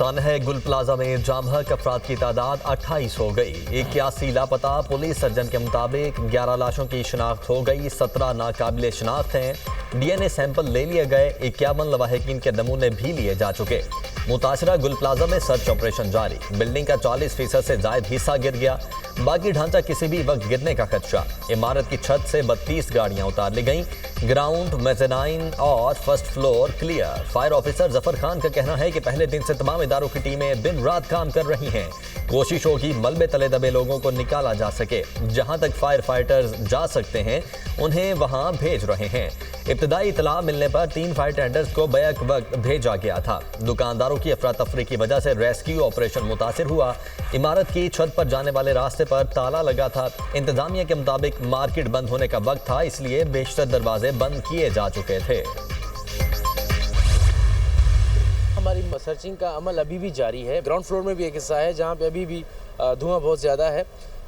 सानहा गुल प्लाजा में जामहक अफराद की तादाद 28 हो गई। 81 लापता। पुलिस सर्जन के मुताबिक 11 लाशों की शिनाख्त हो गई, 17 नाकाबिले शिनाख्त हैं। DNA सैंपल ले लिए गए, 51 लवाहिकीन के नमूने भी लिए जा चुके। मुतासरा गुल प्लाजा में सर्च ऑपरेशन जारी। बिल्डिंग का 40% से जायद हिस्सा गिर गया, बाकी ढांचा किसी भी वक्त गिरने का खदशा। इमारत की छत से 32 गाड़ियां उतार ली गईं। ग्राउंड, मेज़नाइन और first floor clear. Fire officer Zafar Khan का कहना है कि पहले दिन से तमाम इदारों की टीमें दिन रात काम कर रही हैं। कोशिश होगी मलबे तले दबे लोगों को निकाला जा सके। जहां तक फायर फाइटर्स जा सकते हैं उन्हें वहां भेज रहे हैं। इब्तदाई इतला मिलने पर 3 फायर टेंडर्स को बैक वक्त भेजा गया था। दुकानदारों की अफरा तफरी की वजह से रेस्क्यू ऑपरेशन मुतासिर हुआ। इमारत की छत पर जाने वाले रास्ते पर ताला लगा था। इंतजामिया के मुताबिक मार्केट बंद होने का वक्त था, इसलिए बेशतर दरवाजे बंद किए जा चुके थे। हमारी सर्चिंग का अमल अभी भी जारी है। ग्राउंड फ्लोर में भी एक हिस्सा है जहाँ पे अभी भी धुआं बहुत ज़्यादा है,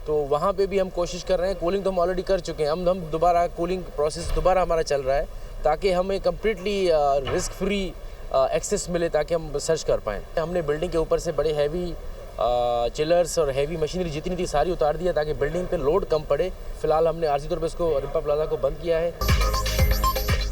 तो वहाँ पे भी हम कोशिश कर रहे हैं। कूलिंग तो हम ऑलरेडी कर चुके हैं, हम दोबारा कूलिंग प्रोसेस दोबारा हमारा चल रहा है ताकि हमें कम्प्लीटली रिस्क फ्री एक्सेस मिले, ताकि हम सर्च कर पाएँ। हमने बिल्डिंग के ऊपर से बड़े हैवी चिलर्स और हैवी मशीनरी जितनी थी सारी उतार दिया ताकि बिल्डिंग पे लोड कम पड़े। फिलहाल हमने आर्जी तौर पर इसको रिम्पा प्लाजा को बंद किया है।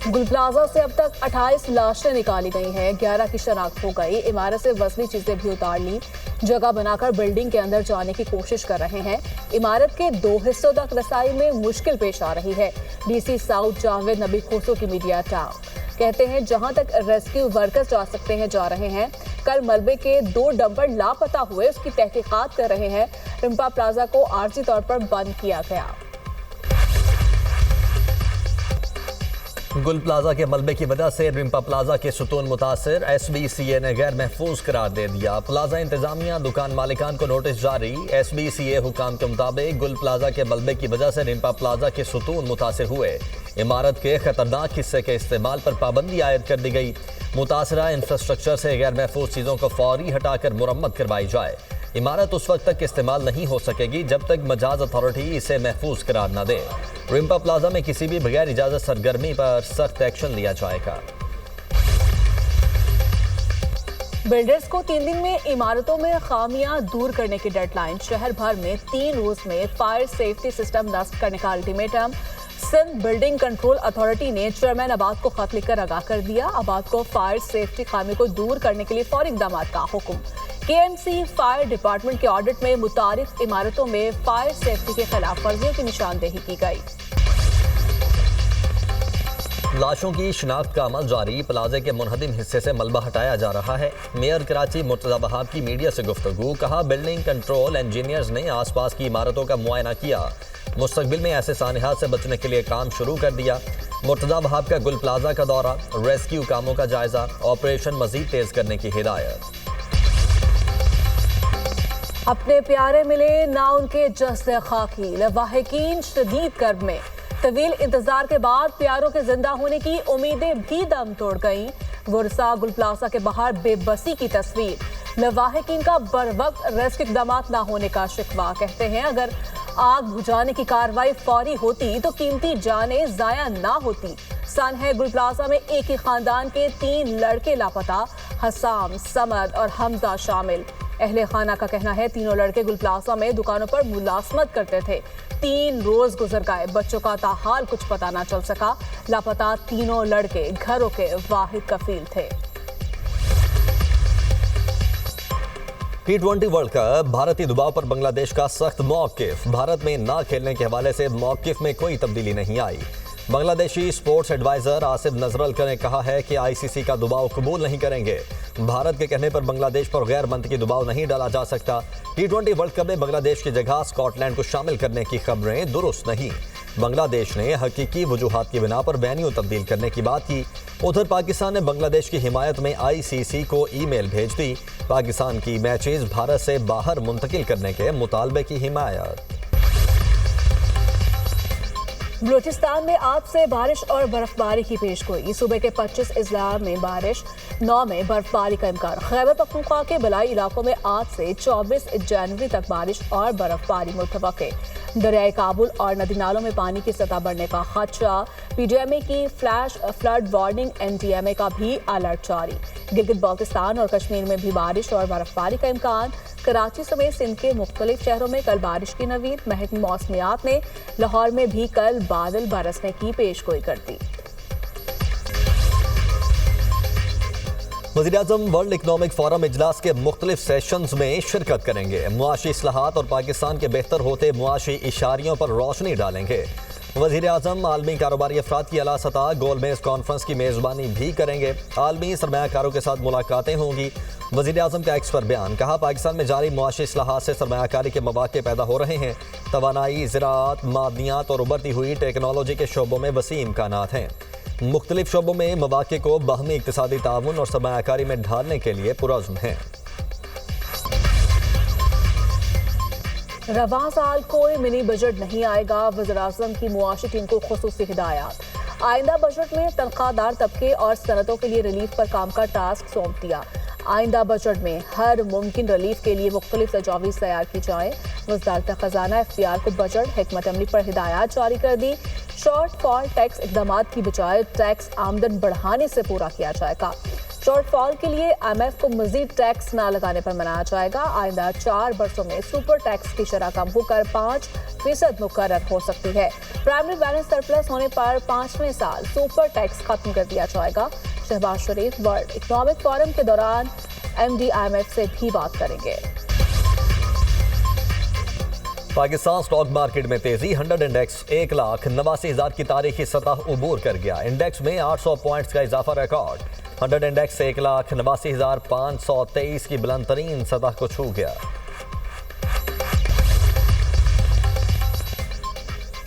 गुल प्लाजा से अब तक 28 लाशें निकाली गई हैं, 11 की शनाख्त हो गई। इमारत से वजनी चीजें भी उतार ली। जगह बनाकर बिल्डिंग के अंदर जाने की कोशिश कर रहे हैं। इमारत के 2 हिस्सों तक रसाई में मुश्किल पेश आ रही है। डीसी साउथ जावेद नबी खोसो की मीडिया टाउन कहते हैं जहां तक रेस्क्यू वर्कर्स जा सकते हैं जा रहे हैं। कल मलबे के 2 डंपर लापता हुए, उसकी तहकीकात कर रहे हैं। रिम्पा प्लाजा को आर्जी तौर पर बंद किया गया। गुल प्लाजा के मलबे की वजह से रिम्पा प्लाजा के सुतून मुतासिर। SBCA ने गैर महफूज करार दे दिया। प्लाजा इंतजामिया दुकान मालिकान को नोटिस जारी। SBCA हुकाम के मुताबिक गुल प्लाजा के मलबे की वजह से रिम्पा प्लाजा के सुतून मुतासिर हुए। इमारत के खतरनाक हिस्से के इस्तेमाल पर पाबंदी आयद कर दी गई। मुतासरा इंफ्रास्ट्रक्चर से गैर महफूज चीज़ों को फौरी हटाकर मुरम्मत करवाई जाए। इमारत उस वक्त तक इस्तेमाल नहीं हो सकेगी जब तक मजाज अथॉरिटी इसे महफूज करार न दे। रिम्पा प्लाजा में किसी भी बगैर इजाजत सरगर्मी पर सख्त एक्शन लिया जाएगा। बिल्डर्स को 3 दिन में इमारतों में खामियां दूर करने की डेडलाइन। शहर भर में 3 रोज में फायर सेफ्टी सिस्टम नस्ब करने का ultimatum. Sindh building control authority ने चेयरमैन आबाद को खत लिखकर आगाह कर दिया। आबाद को फायर सेफ्टी खामी को दूर करने के लिए फौरी इक़दाम का हुक्म। KMC फायर डिपार्टमेंट के ऑडिट में मुतारिफ इमारतों में फायर सेफ्टी के खिलाफ वर्जियों की निशानदेही की गई। लाशों की शिनाख्त का अमल जारी। प्लाजे के मुनहदिम हिस्से से मलबा हटाया जा रहा है। मेयर कराची मुर्तज़ा वहाब की मीडिया से गुफ्तगू। कहा बिल्डिंग कंट्रोल इंजीनियर्स ने आसपास की इमारतों का मुआयना किया। मुस्तकबिल में ऐसे सानिहात से बचने के लिए काम शुरू कर दिया। मुर्तज़ा वहाब का गुल प्लाजा का दौरा, रेस्क्यू कामों का जायजा, ऑपरेशन मजीद तेज करने की हिदायत। अपने प्यारे मिले ना उनके जस्द खाकी। लवाहिकीन शदीद कर्ब में। तवील इंतजार के बाद प्यारों के जिंदा होने की उम्मीदें भी दम तोड़ गईं। गुरसा गुल प्लाजा के बाहर बेबसी की तस्वीर। लवाहिकीन का बर वक्त रेस्क्यू इक़दामात ना होने का शिकवा। कहते हैं अगर आग बुझाने की कार्रवाई फौरी होती तो कीमती जानें जाया ना होती। सानहा गुल प्लाजा में एक ही खानदान के 3 लड़के लापता। हसाम, समद और हमजा शामिल। अहले खाना का कहना है तीनों लड़के गुल प्लाजा में दुकानों पर मुलाजमत करते थे। 3 रोज गुजर गए, बच्चों का ताहाल कुछ पता ना चल सका। लापता तीनों लड़के घरों के वाहिद कफील थे। T20 world cup. भारतीय दबाव पर बांग्लादेश का सख्त मौकिफ। भारत में ना खेलने के हवाले से मौकिफ में कोई तब्दीली नहीं आई। बांग्लादेशी स्पोर्ट्स एडवाइजर आसिफ नजरल ने कहा है कि ICC का दबाव कबूल नहीं करेंगे। भारत के कहने पर बांग्लादेश पर गैर मंतकी दबाव नहीं डाला जा सकता। T20 वर्ल्ड कप में बांग्लादेश की जगह स्कॉटलैंड को शामिल करने की खबरें दुरुस्त नहीं। बांग्लादेश ने हकीकी वजूहात की बिना पर वेन्यू तब्दील करने की बात की। उधर पाकिस्तान ने बांग्लादेश की हिमायत में ICC को ईमेल भेज दी। पाकिस्तान की मैचेस भारत से बाहर मुंतकिल करने के मुतालबे की हिमायत। बलूचिस्तान में आज से बारिश और बर्फबारी की पेशगोई। सुबह के 25 अजला में बारिश, 9 में बर्फबारी का इम्कान। खैबर पख्तूनख्वा के बलाई इलाकों में आज से 24 जनवरी तक बारिश और बर्फबारी मुतवक्के। दरियाई काबुल और नदी नालों में पानी की सतह बढ़ने का खदशा। पीडीएमए की फ्लैश फ्लड वार्निंग, एनडीएमए का भी अलर्ट जारी। गिलगित बाल्टिस्तान और कश्मीर में भी बारिश और बर्फबारी का इम्कान। कराची समेत सिंध के मुख्तलिफ शहरों में कल बारिश की नवीद। महकमे मौसमियात ने लाहौर में भी कल बादल बरसने की पेशगोई कर दी। वज़ीर-ए-आज़म वर्ल्ड इकनॉमिक फोरम इजलास के मुख्तलिफ सेशंस में शिरकत करेंगे। मुआशी इस्लाहात और पाकिस्तान के बेहतर होते मुआशी इशारियों पर रोशनी डालेंगे। वज़ीर-ए-आज़म आलमी कारोबारी अफराद की आला सतह गोलमेज कॉन्फ्रेंस की मेज़बानी भी करेंगे। आलमी सरमायाकारों के साथ मुलाकातें होंगी। वज़ीर-ए-आज़म का एक्स पर बयान, कहा पाकिस्तान में जारी मुआशी इस्लाहात से सरमायाकारी के मौक़े पैदा हो रहे हैं। तवानाई, ज़राअत, मादनियात और उभरती हुई टेक्नोलॉजी के शोबों में वसी इम्कानात हैं। मुख्तलिफ शोबों में मौक़े को बाहमी इक़्तिसादी ताउन और सरमायाकारी में ढालने के लिए पुरअज़्म हैं। रवां साल कोई मिनी बजट नहीं आएगा, वज़ीर-ए-आज़म की मुआशी टीम को खुसूसी हिदायत। आइंदा बजट में तनख्वाहदार तबके और सनतों के लिए रिलीफ पर काम का टास्क सौंप दिया। आइंदा बजट में हर मुमकिन रिलीफ के लिए मुख्तलिफ तजावीज़ तैयार की जाएँ। वज़ारत ख़ज़ाना FPR को बजट हिकमत अमली पर हिदायत जारी कर दी। शॉर्टफॉल टैक्स इक़दामात की बजाय टैक्स आमदन बढ़ाने से पूरा किया जाएगा। शॉर्टफॉल के लिए IMF को मजीद टैक्स न लगाने पर मनाया जाएगा। आइंदा 4 बरसों में सुपर टैक्स की शरह कम होकर 5% मुकर्रर हो सकती है। प्राइमरी बैलेंस सरप्लस होने पर 5वें साल सुपर टैक्स खत्म कर दिया जाएगा। शहबाज शरीफ वर्ल्ड इकनॉमिक फोरम के दौरान MD IMF से भी बात करेंगे। पाकिस्तान स्टॉक मार्केट में तेजी। 100 इंडेक्स 1,89,000 की तारीखी सतह उबूर कर गया। इंडेक्स में 800 पॉइंट्स का इजाफा रिकॉर्ड। 100 इंडेक्स 1,89,523 की बुलंद तरीन सतह को छू गया।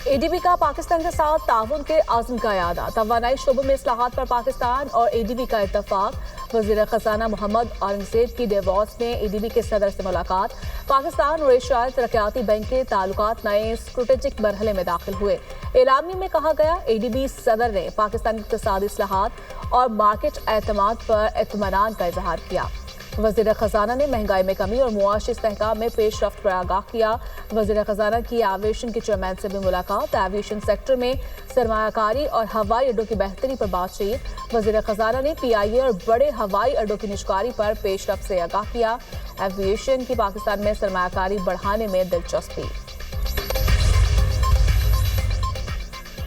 ADB का पाकिस्तान के साथ ताउन के आज़म का यादा। तवानाई शोबे में इस्लाहात पर पाकिस्तान और ADB का इत्तफाक। वज़ीर ख़ज़ाना मोहम्मद औरंगज़ेब की डेवॉस में ADB के सदर से मुलाकात। पाकिस्तान और एशियाई तरक्याती बैंक के ताल्लुकात नए स्ट्रेटेजिक मरहले में दाखिल हुए। एलामिया में कहा गया, ADB सदर ने पाकिस्तान की इक़्तिसादी इस्लाहात और मार्केट एतमाद पर इत्मीनान का इजहार किया। वज़ीर ख़ज़ाना ने महंगाई में कमी और मुआशी इस्तेहकाम में पेशरफ्त पर आगाह किया। वज़ीर ख़ज़ाना की एविएशन के चेयरमैन से भी मुलाकात। एविएशन सेक्टर में सरमायाकारी और हवाई अड्डों की बेहतरी पर बातचीत। वज़ीर ख़ज़ाना ने PIA और बड़े हवाई अड्डों की निजकारी पर पेशरफ्त से आगाह किया। एविएशन की पाकिस्तान में सरमायाकारी बढ़ाने में दिलचस्पी।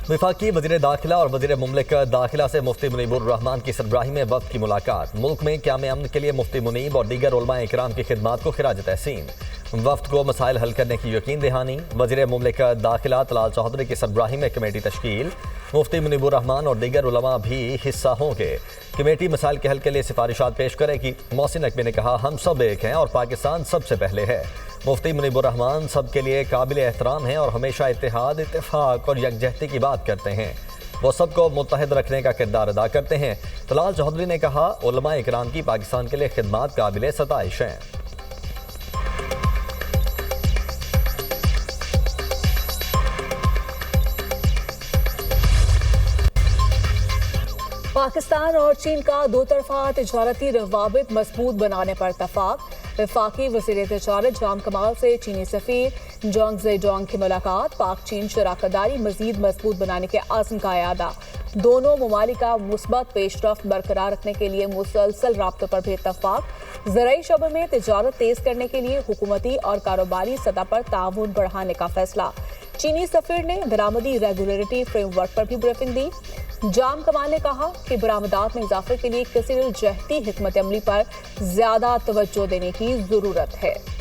वफाकी वज़ीर दाखिला और वज़ीर मुमलिकत दाखिला से मुफ्ती मुनीबुर रहमान की सरबराही में वक्त की मुलाकात। मुल्क में क़याम अमन के लिए मुफ्ती मुनीब और दीगर उलमा इकराम की खिदमात को खिराज तहसीन। वफ्त को मसाइल हल करने की यकीन दहानी। वज़ीर मुमलिकत दाखिला तलाल चौधरी की सरबराही में कमेटी तश्कील। मुफ्ती मुनीबुर रहमान और दीगर उलमा भी हिस्सा होंगे। कमेटी मसाइल के हल के लिए सिफारिशात पेश करेगी। मोहसिन नकवी ने कहा, हम सब एक हैं और पाकिस्तान सबसे पहले है। मुफ्ती मुनीबुर रहमान सब के लिए काबिल एहतराम हैं और हमेशा इत्तेहाद, इत्तेफाक और यकजहती की बात करते हैं। वो सबको मुत्तहिद रखने का किरदार अदा करते हैं। तलाल चौधरी ने कहा, उलमा इकराम की पाकिस्तान के लिए खिदमात काबिल सताइश हैं। पाकिस्तान और चीन का दो तरफा तिजारती रवाबित मजबूत बनाने पर इत्तफाक। वफाकी वज़ीर तिजारत जाम कमाल से चीनी सफ़ीर जोंग ज़ेडोंग की मुलाकात। पाक चीन शराकतदारी मज़ीद मजबूत बनाने के आज़म का यादा। दोनों ममालिक का मुस्बत पेशरफ्त बरकरार रखने के लिए मुसलसल राब्तों पर भी इत्तफाक। ज़राई शोबे में तिजारत तेज़ करने के लिए हुकूमती और कारोबारी सतह पर ताउन बढ़ाने का फैसला। चीनी सफ़ीर ने बरामदी रेगुलेटरी फ्रेमवर्क पर भी ब्रीफिंग दी। जाम कमाल ने कहा कि बरामदात में इजाफे के लिए कसीर जहती हिकमत अमली पर ज्यादा तवज्जो देने की जरूरत है।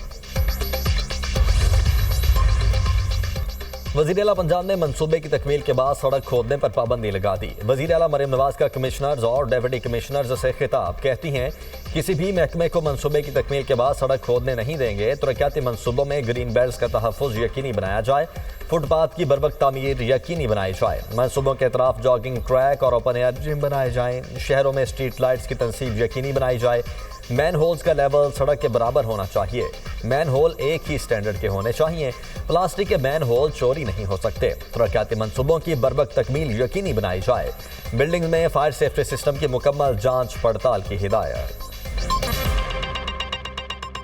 वज़ीर आला पंजाब ने मनसूबे की तकमील के बाद सड़क खोदने पर पाबंदी लगा दी। वज़ीर आला मरियम नवाज का कमिश्नर्स और डेप्यूटी कमिश्नर्स से खिताब, कहती हैं किसी भी महकमे को मनसूबे की तकमील के बाद सड़क खोदने नहीं देंगे। तरक्याती मनसूबों में ग्रीन बेल्ट का तहफ़्फ़ुज़ यकीनी बनाया जाए। फुटपाथ की बरवक्त तामीर यकीनी बनाई जाए। मनसूबों के अतराफ जॉगिंग ट्रैक और ओपन एयर जिम बनाए जाएँ। शहरों में स्ट्रीट लाइट्स की तनसीब यकीनी बनाई जाए। मैन होल्स का लेवल सड़क के बराबर होना चाहिए। मैन होल एक ही स्टैंडर्ड के होने चाहिए। प्लास्टिक के मैन होल चोरी नहीं हो सकते। तरक्याती मनसूबों की बरवक्त तकमील यकीनी बनाई जाए। बिल्डिंग में फायर सेफ्टी सिस्टम की मुकम्मल जांच पड़ताल की हिदायत।